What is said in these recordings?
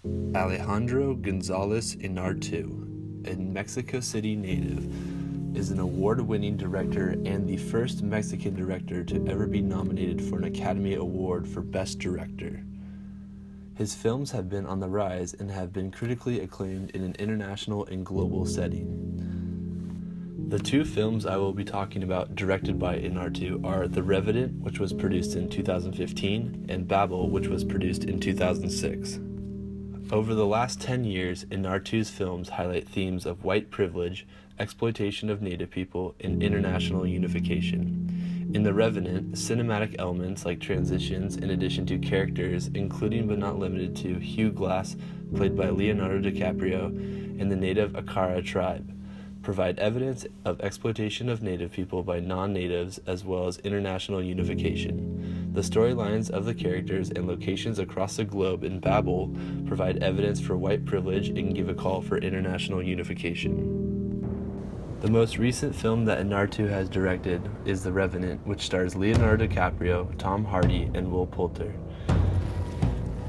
Alejandro Gonzalez Inarritu, a Mexico City native, is an award-winning director and the first Mexican director to ever be nominated for an Academy Award for Best Director. His films have been on the rise and have been critically acclaimed in an international and global setting. The two films I will be talking about directed by Inarritu are The Revenant, which was produced in 2015, and Babel, which was produced in 2006. Over the last 10 years, Inarritu's films highlight themes of white privilege, exploitation of Native people, and international unification. In The Revenant, cinematic elements like transitions in addition to characters, including but not limited to Hugh Glass, played by Leonardo DiCaprio, and the native Akara tribe, provide evidence of exploitation of Native people by non-natives as well as international unification. The storylines of the characters and locations across the globe in Babel provide evidence for white privilege and give a call for international unification. The most recent film that Inarritu has directed is The Revenant, which stars Leonardo DiCaprio, Tom Hardy, and Will Poulter.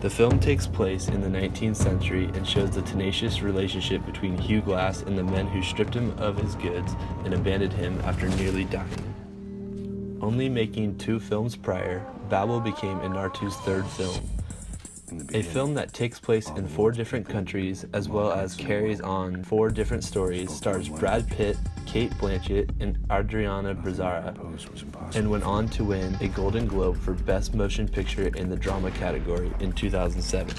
The film takes place in the 19th century and shows the tenacious relationship between Hugh Glass and the men who stripped him of his goods and abandoned him after nearly dying. Only making 2 films prior, Babel became Inarritu's third film. A film that takes place in 4 different countries as well as carries on 4 different stories, stars Brad Pitt, Cate Blanchett, and Adriana Brizara, and went on to win a Golden Globe for Best Motion Picture in the Drama category in 2007.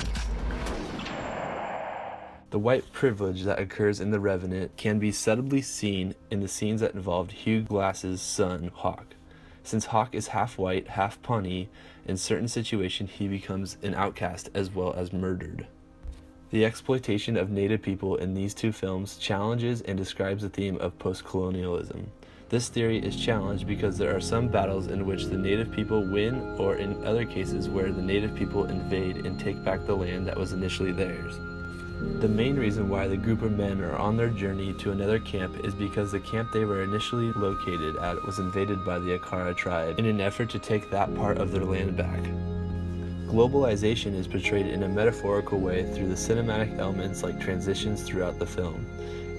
The white privilege that occurs in The Revenant can be subtly seen in the scenes that involved Hugh Glass's son, Hawk. Since Hawk is half white, half Pawnee, in certain situations he becomes an outcast as well as murdered. The exploitation of Native people in these 2 films challenges and describes the theme of post-colonialism. This theory is challenged because there are some battles in which the Native people win, or in other cases where the Native people invade and take back the land that was initially theirs. The main reason why the group of men are on their journey to another camp is because the camp they were initially located at was invaded by the Akara tribe in an effort to take that part of their land back. Globalization is portrayed in a metaphorical way through the cinematic elements like transitions throughout the film.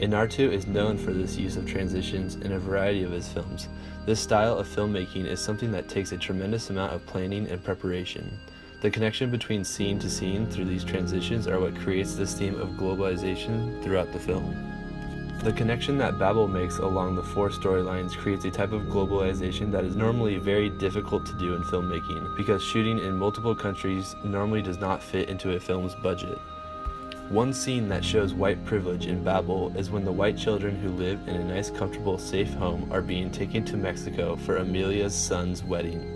Inarritu is known for this use of transitions in a variety of his films. This style of filmmaking is something that takes a tremendous amount of planning and preparation. The connection between scene to scene through these transitions are what creates this theme of globalization throughout the film. The connection that Babel makes along the 4 storylines creates a type of globalization that is normally very difficult to do in filmmaking, because shooting in multiple countries normally does not fit into a film's budget. One scene that shows white privilege in Babel is when the white children who live in a nice, comfortable, safe home are being taken to Mexico for Amelia's son's wedding.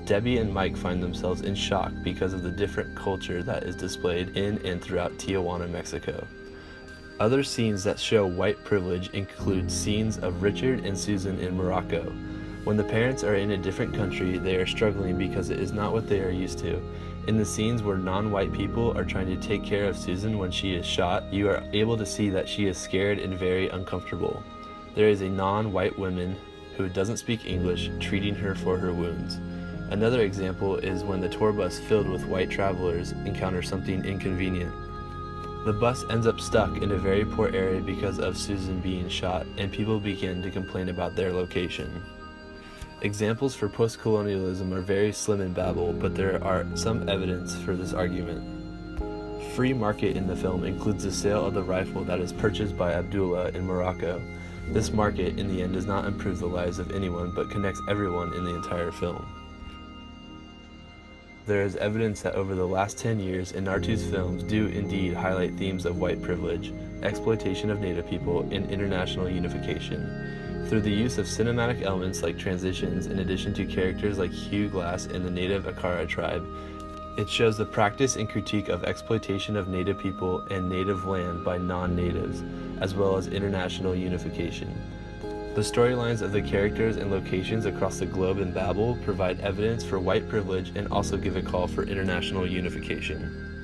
Debbie and Mike find themselves in shock because of the different culture that is displayed in and throughout Tijuana, Mexico. Other scenes that show white privilege include scenes of Richard and Susan in Morocco. When the parents are in a different country, they are struggling because it is not what they are used to. In the scenes where non-white people are trying to take care of Susan when she is shot, you are able to see that she is scared and very uncomfortable. There is a non-white woman who doesn't speak English treating her for her wounds. Another example is when the tour bus filled with white travelers encounters something inconvenient. The bus ends up stuck in a very poor area because of Susan being shot, and people begin to complain about their location. Examples for post-colonialism are very slim in Babel, but there are some evidence for this argument. Free market in the film includes the sale of the rifle that is purchased by Abdullah in Morocco. This market, in the end, does not improve the lives of anyone, but connects everyone in the entire film. There is evidence that over the last 10 years, Inarritu's films do indeed highlight themes of white privilege, exploitation of Native people, and international unification. Through the use of cinematic elements like transitions, in addition to characters like Hugh Glass and the native Akara tribe, it shows the practice and critique of exploitation of Native people and native land by non-natives, as well as international unification. The storylines of the characters and locations across the globe in Babel provide evidence for white privilege and also give a call for international unification.